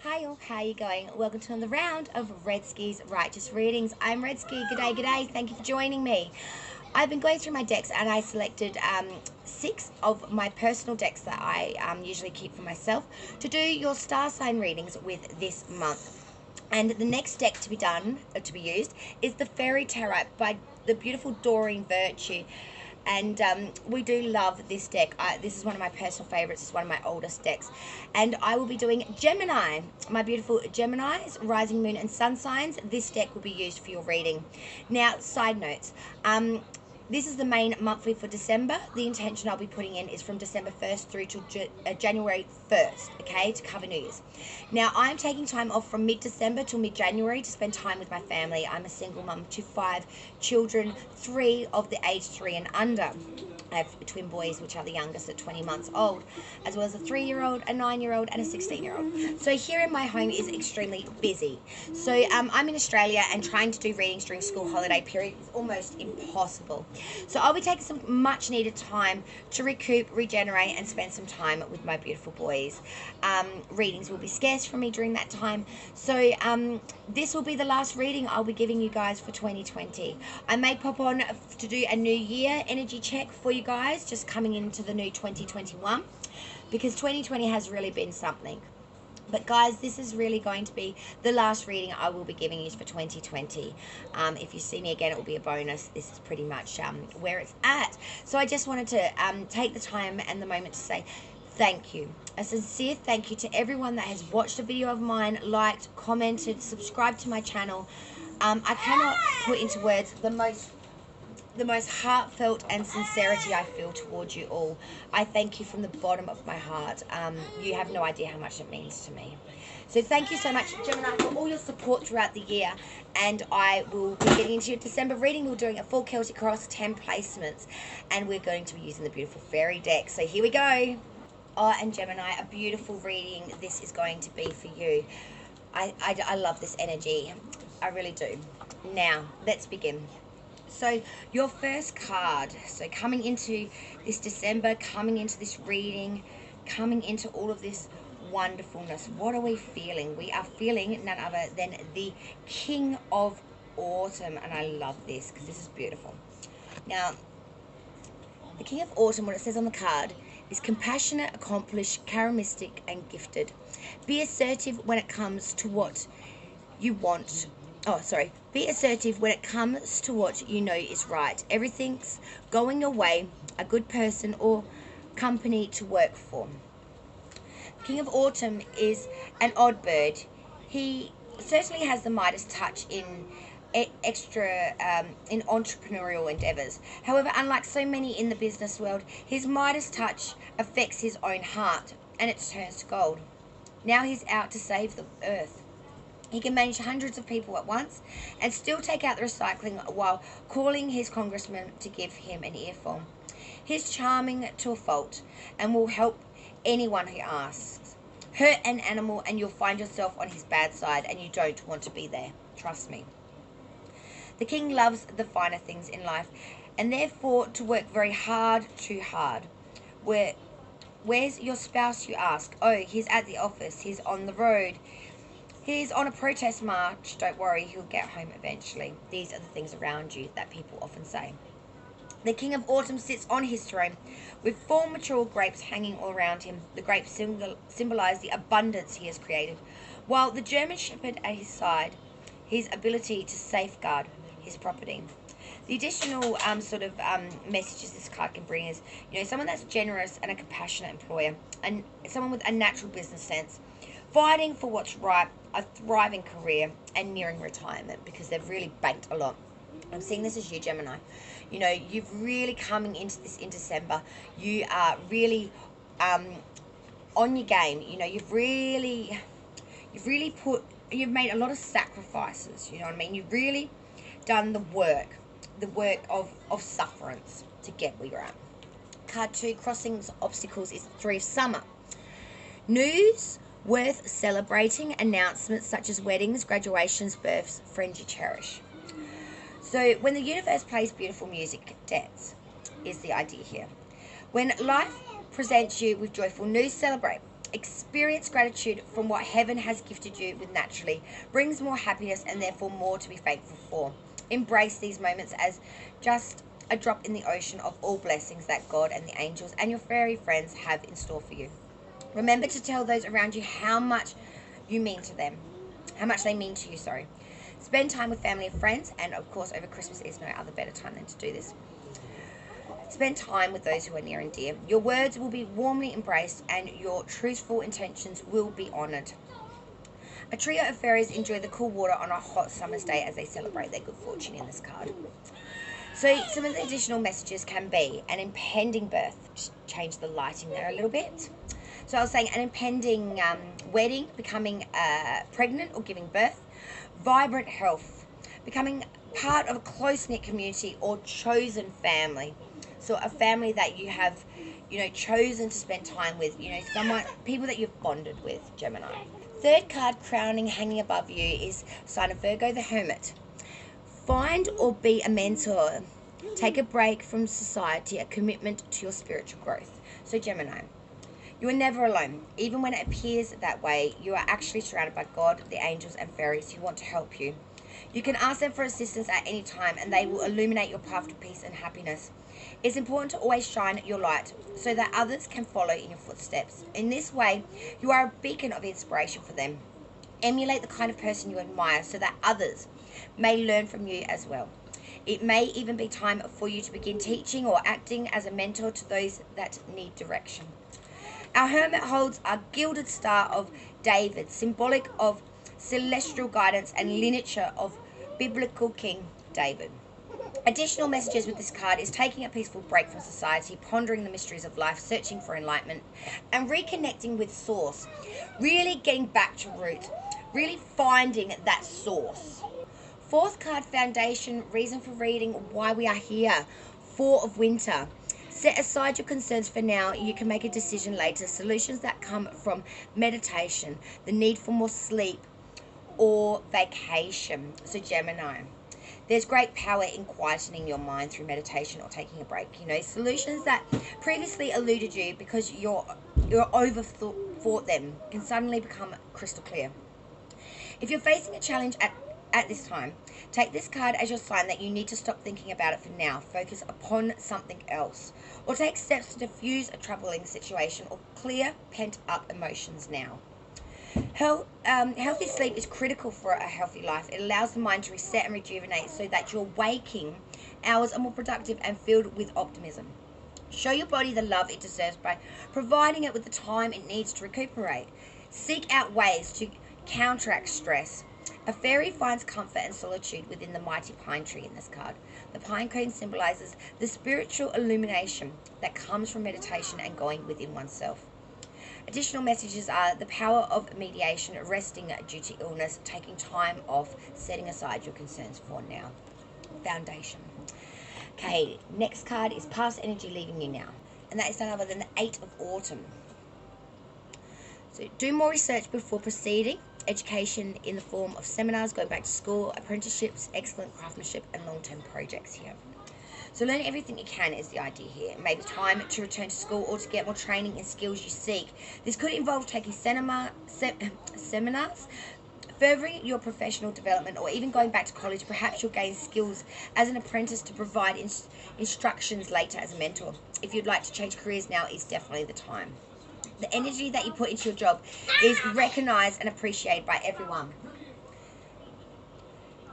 Hi all, how are you going? Welcome to another round of Redski's Righteous Readings. I'm Redski. G'day. Thank you for joining me. I've been going through my decks and I selected 6 of my personal decks that I usually keep for myself to do your star sign readings with this month. And the next deck to be used, is the Fairy Tarot by the beautiful Doreen Virtue. And we do love this deck. This is one of my personal favorites. It's one of my oldest decks. And I will be doing Gemini, my beautiful Geminis, rising moon and sun signs. This deck will be used for your reading. Now, side notes. This is the main monthly for December. The intention I'll be putting in is from December 1st through to January 1st, okay, to cover New Year's. Now, I'm taking time off from mid-December till mid-January to spend time with my family. I'm a single mum to 5 children, 3 of the age 3 and under. I have twin boys, which are the youngest at 20 months old, as well as a 3-year-old, a 9-year-old, and a 16-year-old. So here in my home is extremely busy. So I'm in Australia, and trying to do readings during school holiday period is almost impossible. So I'll be taking some much needed time to recoup, regenerate, and spend some time with my beautiful boys. Readings will be scarce for me during that time. So this will be the last reading I'll be giving you guys for 2020. I may pop on to do a new year energy check for you guys, just coming into the new 2021, because 2020 has really been something. But guys, this is really going to be the last reading I will be giving you for 2020. If you see me again, it will be a bonus. This is pretty much where it's at. So I just wanted to take the time and the moment to say thank you. A sincere thank you to everyone that has watched a video of mine, liked, commented, subscribed to my channel. I cannot put into words the most heartfelt and sincerity I feel towards you all. I thank you from the bottom of my heart. You have no idea how much it means to me. So thank you so much, Gemini, for all your support throughout the year. And I will be getting into your December reading. We're doing a full Celtic Cross, 10 placements. And we're going to be using the beautiful fairy deck. So here we go. Oh, and Gemini, a beautiful reading this is going to be for you. I love this energy. I really do. Now, let's begin. So your first card, so coming into this December, coming into this reading, coming into all of this wonderfulness, what are we feeling? We are feeling none other than the King of Autumn, and I love this because this is beautiful. Now, the King of Autumn, what it says on the card, is compassionate, accomplished, charismatic, and gifted. Be assertive when it comes to what you want. Be assertive when it comes to what you know is right. Everything's going your way, a good person or company to work for. King of Autumn is an odd bird. He certainly has the Midas touch in entrepreneurial endeavors. However, unlike so many in the business world, his Midas touch affects his own heart and it turns to gold. Now he's out to save the earth. He can manage hundreds of people at once and still take out the recycling while calling his congressman to give him an earful. He's charming to a fault and will help anyone who asks. Hurt an animal and you'll find yourself on his bad side, and you don't want to be there. Trust me. The king loves the finer things in life and therefore to work very hard, too hard. Where's your spouse, you ask? Oh, he's at the office. He's on the road. He's on a protest march. Don't worry, he'll get home eventually. These are the things around you that people often say. The King of Autumn sits on his throne with 4 mature grapes hanging all around him. The grapes symbolize the abundance he has created, while the German Shepherd at his side, his ability to safeguard his property. The additional messages this card can bring is, someone that's generous and a compassionate employer, and someone with a natural business sense, fighting for what's right, a thriving career, and nearing retirement because they've really banked a lot. I'm seeing this as you, Gemini. You've really coming into this in December. You are really on your game. You've made a lot of sacrifices. You know what I mean? You've really done the work of sufferance to get where you're at. Card 2, crossing obstacles, is 3 of summer. News worth celebrating, announcements such as weddings, graduations, births, friends you cherish. So when the universe plays beautiful music, dance is the idea here. When life presents you with joyful news, celebrate. Experience gratitude from what heaven has gifted you with naturally. Brings more happiness and therefore more to be thankful for. Embrace these moments as just a drop in the ocean of all blessings that God and the angels and your fairy friends have in store for you. Remember to tell those around you how much you mean to them. How much they mean to you, sorry. Spend time with family and friends, and of course over Christmas is no other better time than to do this. Spend time with those who are near and dear. Your words will be warmly embraced and your truthful intentions will be honoured. A trio of fairies enjoy the cool water on a hot summer's day as they celebrate their good fortune in this card. So some of the additional messages can be an impending birth. Just change the lighting there a little bit. So I was saying an impending wedding, becoming pregnant or giving birth. Vibrant health, becoming part of a close-knit community or chosen family. So a family that you have, chosen to spend time with, people that you've bonded with, Gemini. Third card crowning hanging above you is sign of Virgo, the Hermit. Find or be a mentor. Take a break from society, a commitment to your spiritual growth. So Gemini, you are never alone. Even when it appears that way, you are actually surrounded by God, the angels and fairies who want to help you. You can ask them for assistance at any time and they will illuminate your path to peace and happiness. It's important to always shine your light so that others can follow in your footsteps. In this way, you are a beacon of inspiration for them. Emulate the kind of person you admire so that others may learn from you as well. It may even be time for you to begin teaching or acting as a mentor to those that need direction. Our Hermit holds a gilded star of David, symbolic of celestial guidance and lineage of biblical King David. Additional messages with this card is taking a peaceful break from society, pondering the mysteries of life, searching for enlightenment, and reconnecting with source. Really getting back to root, really finding that source. Fourth card, foundation, reason for reading, why we are here. Four of Winter. Set aside your concerns for now. You can make a decision later. Solutions that come from meditation, the need for more sleep, or vacation. So Gemini, there's great power in quietening your mind through meditation or taking a break. Solutions that previously eluded you because you're overthought them can suddenly become crystal clear. If you're facing a challenge at this time, take this card as your sign that you need to stop thinking about it for now. Focus upon something else. Or take steps to diffuse a troubling situation or clear pent-up emotions now. Healthy sleep is critical for a healthy life. It allows the mind to reset and rejuvenate so that your waking hours are more productive and filled with optimism. Show your body the love it deserves by providing it with the time it needs to recuperate. Seek out ways to counteract stress. A fairy finds comfort and solitude within the mighty pine tree in this card. The pine cone symbolizes the spiritual illumination that comes from meditation and going within oneself. Additional messages are the power of mediation, resting due to illness, taking time off, setting aside your concerns for now. Foundation. Okay, next card is past energy leaving you now. And that is none other than the 8 of Autumn. So do more research before proceeding. Education in the form of seminars, going back to school, apprenticeships, excellent craftsmanship and long-term projects here. So learn everything you can is the idea here. It may be time to return to school or to get more training in skills you seek. This could involve taking seminars, furthering your professional development, or even going back to college. Perhaps you'll gain skills as an apprentice to provide instructions later as a mentor. If you'd like to change careers, now is definitely the time. The energy that you put into your job is recognized and appreciated by everyone.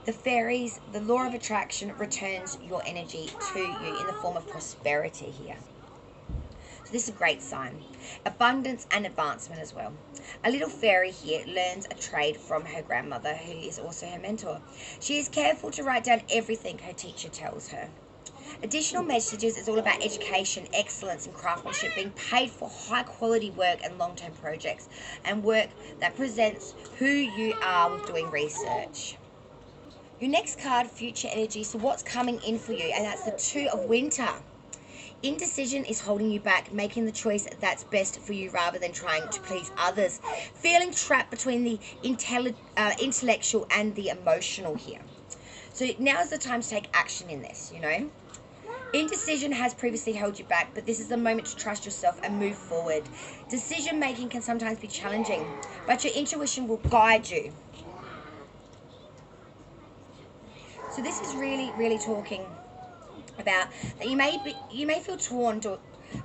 The fairies, the law of attraction returns your energy to you in the form of prosperity here. So this is a great sign. Abundance and advancement as well. A little fairy here learns a trade from her grandmother, who is also her mentor. She is careful to write down everything her teacher tells her. Additional messages is all about education, excellence and craftsmanship, being paid for high quality work and long-term projects, and work that presents who you are with doing research. Your next card, future energy. So what's coming in for you? And that's the 2 of Winter. Indecision is holding you back, making the choice that's best for you rather than trying to please others. Feeling trapped between the intellectual and the emotional here. So now is the time to take action in this, Indecision has previously held you back, but this is the moment to trust yourself and move forward. Decision making can sometimes be challenging, but your intuition will guide you. So this is really talking about that you may feel torn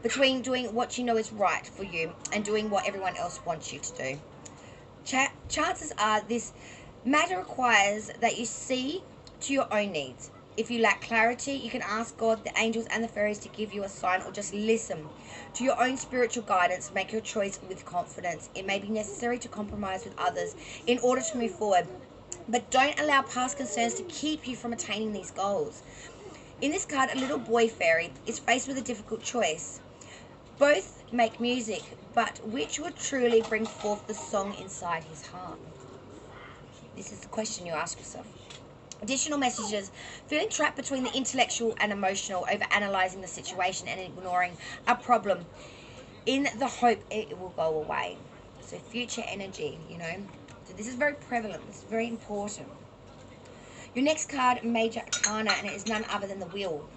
between doing what you know is right for you and doing what everyone else wants you to do. Chances are this matter requires that you see to your own needs. If you lack clarity, you can ask God, the angels, and the fairies to give you a sign, or just listen to your own spiritual guidance. Make your choice with confidence. It may be necessary to compromise with others in order to move forward, but don't allow past concerns to keep you from attaining these goals. In this card, a little boy fairy is faced with a difficult choice. Both make music, but which would truly bring forth the song inside his heart? This is the question you ask yourself. Additional messages: feeling trapped between the intellectual and emotional, over analysing the situation and ignoring a problem in the hope it will go away. So future energy, So this is very prevalent. It's very important. Your next card, Major Arcana, and it is none other than the Wheel.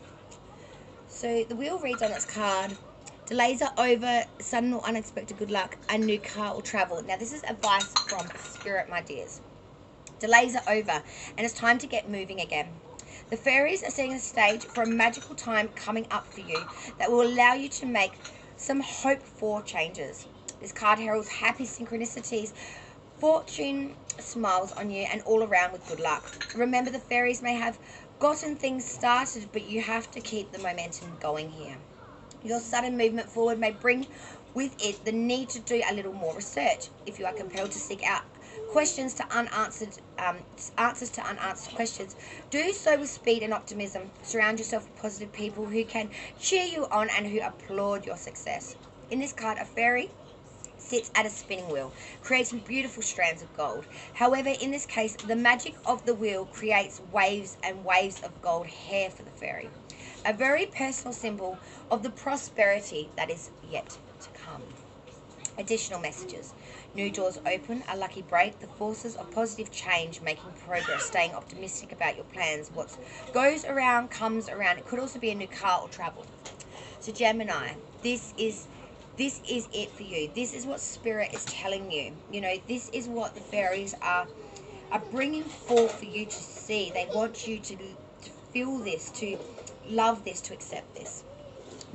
So the Wheel reads on its card: delays are over, sudden or unexpected good luck, a new car or travel. Now this is advice from Spirit, my dears. Delays are over, and it's time to get moving again. The fairies are setting the stage for a magical time coming up for you that will allow you to make some hope for changes. This card heralds happy synchronicities. Fortune smiles on you and all around with good luck. Remember, the fairies may have gotten things started, but you have to keep the momentum going here. Your sudden movement forward may bring with it the need to do a little more research. If you are compelled to seek out answers to unanswered questions, do so with speed and optimism. Surround yourself with positive people who can cheer you on and who applaud your success. In this card, a fairy sits at a spinning wheel, creating beautiful strands of gold. However, in this case, the magic of the wheel creates waves and waves of gold hair for the fairy, a very personal symbol of the prosperity that is yet to come. Additional messages: new doors open, a lucky break, the forces of positive change, making progress, staying optimistic about your plans. What goes around comes around. It could also be a new car or travel. So Gemini, this is it for you. This is what Spirit is telling you. This is what the fairies are bringing forth for you to see. They want you to feel this, to love this, to accept this.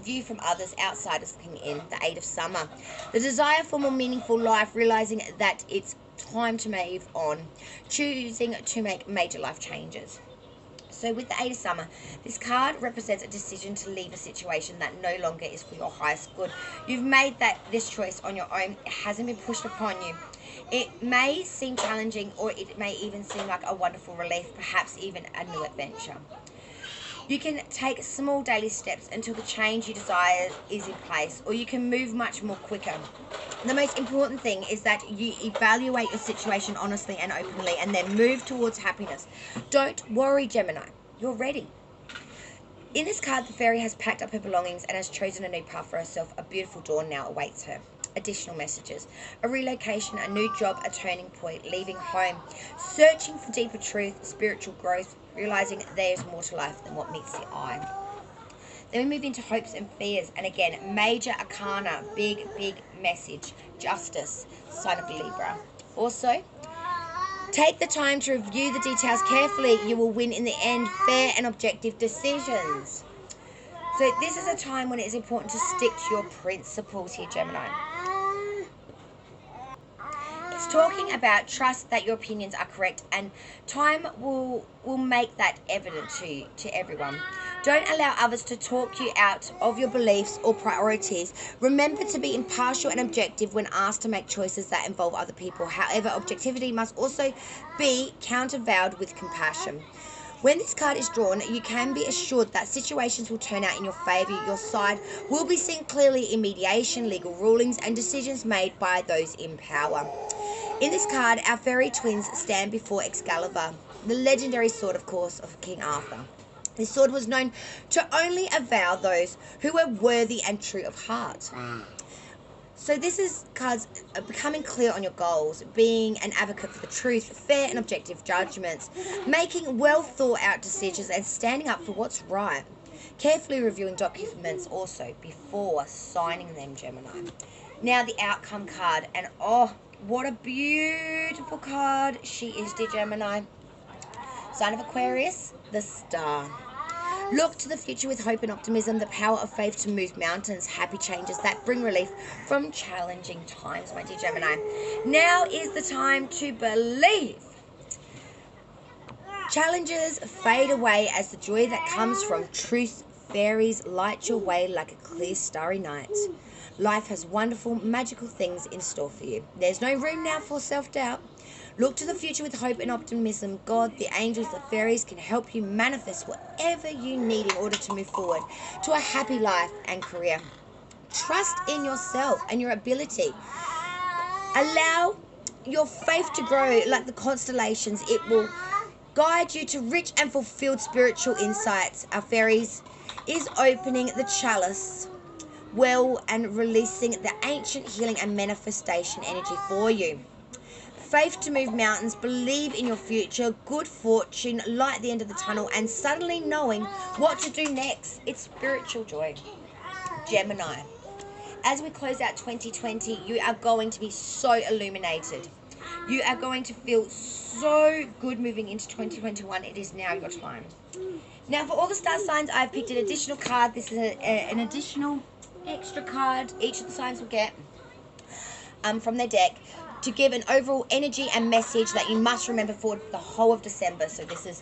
View from others, outsiders looking in, the 8 of Summer. The desire for more meaningful life, realizing that it's time to move on, choosing to make major life changes. So with the 8 of Summer, this card represents a decision to leave a situation that no longer is for your highest good. You've made this choice on your own. It hasn't been pushed upon you. It may seem challenging, or it may even seem like a wonderful relief, perhaps even a new adventure. You can take small daily steps until the change you desire is in place, or you can move much more quicker. The most important thing is that you evaluate your situation honestly and openly, and then move towards happiness. Don't worry, Gemini. You're ready. In this card, the fairy has packed up her belongings and has chosen a new path for herself. A beautiful dawn now awaits her. Additional messages: a relocation, a new job, a turning point, leaving home, searching for deeper truth, spiritual growth, realizing there's more to life than what meets the eye. Then we move into hopes and fears, and again, Major Arcana, big message: justice, sign of Libra. Also, take the time to review the details carefully. You will win in the end. Fair and objective decisions. So this is a time when it is important to stick to your principles here, Gemini. It's talking about trust that your opinions are correct, and time will make that evident to everyone. Don't allow others to talk you out of your beliefs or priorities. Remember to be impartial and objective when asked to make choices that involve other people. However, objectivity must also be countervailed with compassion. When this card is drawn, you can be assured that situations will turn out in your favour. Your side will be seen clearly in mediation, legal rulings, and decisions made by those in power. In this card, our fairy twins stand before Excalibur, the legendary sword, of course, of King Arthur. This sword was known to only avow those who were worthy and true of heart. So this is cards becoming clear on your goals, being an advocate for the truth, fair and objective judgments, making well thought out decisions, and standing up for what's right. Carefully reviewing documents also before signing them, Gemini. Now the outcome card, and oh, what a beautiful card she is, dear Gemini. Sign of Aquarius, the Star. Look to the future with hope and optimism, the power of faith to move mountains, happy changes that bring relief from challenging times, my dear Gemini. Now is the time to believe. Challenges fade away as the joy that comes from truth, fairies light your way like a clear starry night. Life has wonderful, magical things in store for you. There's no room now for self-doubt. Look to the future with hope and optimism. God, the angels, the fairies can help you manifest whatever you need in order to move forward to a happy life and career. Trust in yourself and your ability. Allow your faith to grow like the constellations. It will guide you to rich and fulfilled spiritual insights. Our fairies is opening the chalice well and releasing the ancient healing and manifestation energy for you. Faith to move mountains, believe in your future, good fortune, light at the end of the tunnel, and suddenly knowing what to do next. It's spiritual joy. Gemini, as we close out 2020, you are going to be so illuminated. You are going to feel so good moving into 2021. It is now your time. Now, for all the star signs, I've picked an additional card. This is an additional extra card each of the signs will get from their deck to give an overall energy and message that you must remember for the whole of December. So this is,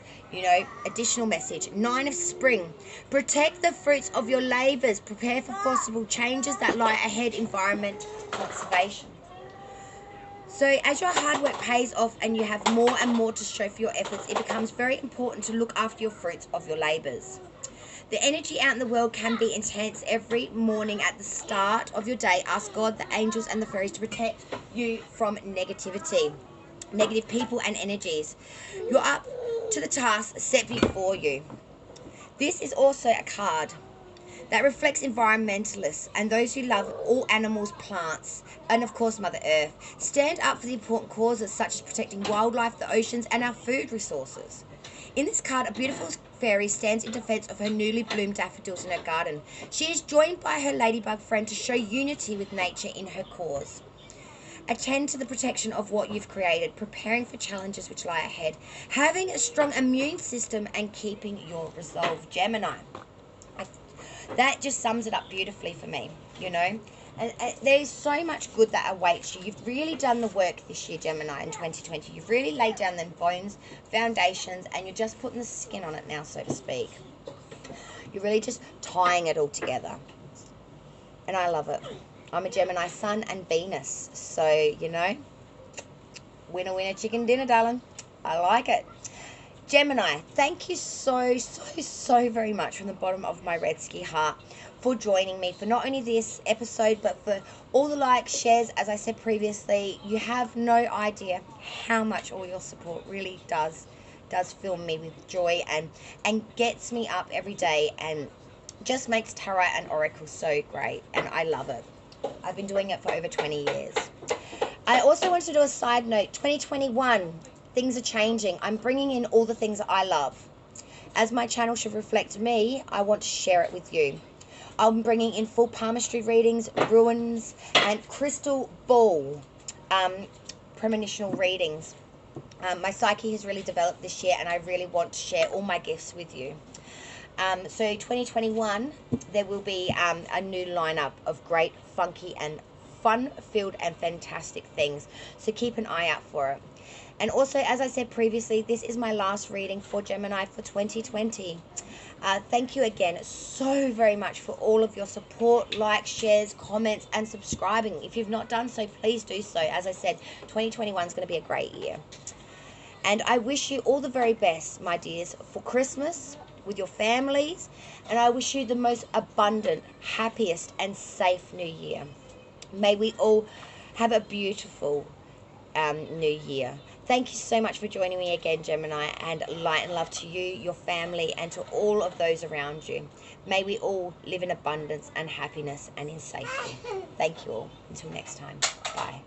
additional message. 9 of Spring. Protect the fruits of your labors. Prepare for possible changes that lie ahead. Environment conservation. So as your hard work pays off and you have more and more to show for your efforts, it becomes very important to look after your fruits of your labors. The energy out in the world can be intense. Every morning at the start of your day, ask God, the angels and the fairies to protect you from negativity, negative people and energies. You're up to the task set before you. This is also a card that reflects environmentalists and those who love all animals, plants, and of course Mother Earth. Stand up for the important causes such as protecting wildlife, the oceans, and our food resources. In this card, a beautiful fairy stands in defense of her newly bloomed daffodils in her garden. She is joined by her ladybug friend to show unity with nature in her cause. Attend to the protection of what you've created, preparing for challenges which lie ahead, having a strong immune system, and keeping your resolve. Gemini. That just sums it up beautifully for me, And there's so much good that awaits you. You've really done the work this year, Gemini, in 2020. You've really laid down them bones, foundations, and you're just putting the skin on it now, so to speak. You're really just tying it all together. And I love it. I'm a Gemini Sun and Venus. So, winner, winner, chicken dinner, darling. I like it. Gemini, thank you so very much from the bottom of my Redski heart for joining me for not only this episode but for all the likes, shares. As I said previously, you have no idea how much all your support really does fill me with joy and gets me up every day and just makes tarot and oracle so great, and I love it. I've been doing it for over 20 years. I also want to do a side note. 2021, things are changing. I'm bringing in all the things that I love. As my channel should reflect me, I want to share it with you. I'm bringing in full palmistry readings, runes, and crystal ball premonitional readings. My psyche has really developed this year, and I really want to share all my gifts with you. So 2021, there will be a new lineup of great, funky, and fun-filled and fantastic things. So keep an eye out for it. And also, as I said previously, this is my last reading for Gemini for 2020. Thank you again so very much for all of your support, likes, shares, comments, and subscribing. If you've not done so, please do so. As I said, 2021 is going to be a great year. And I wish you all the very best, my dears, for Christmas with your families. And I wish you the most abundant, happiest, and safe new year. May we all have a beautiful new year. Thank you so much for joining me again, Gemini, and light and love to you, your family, and to all of those around you. May we all live in abundance and happiness and in safety. Thank you all. Until next time. Bye.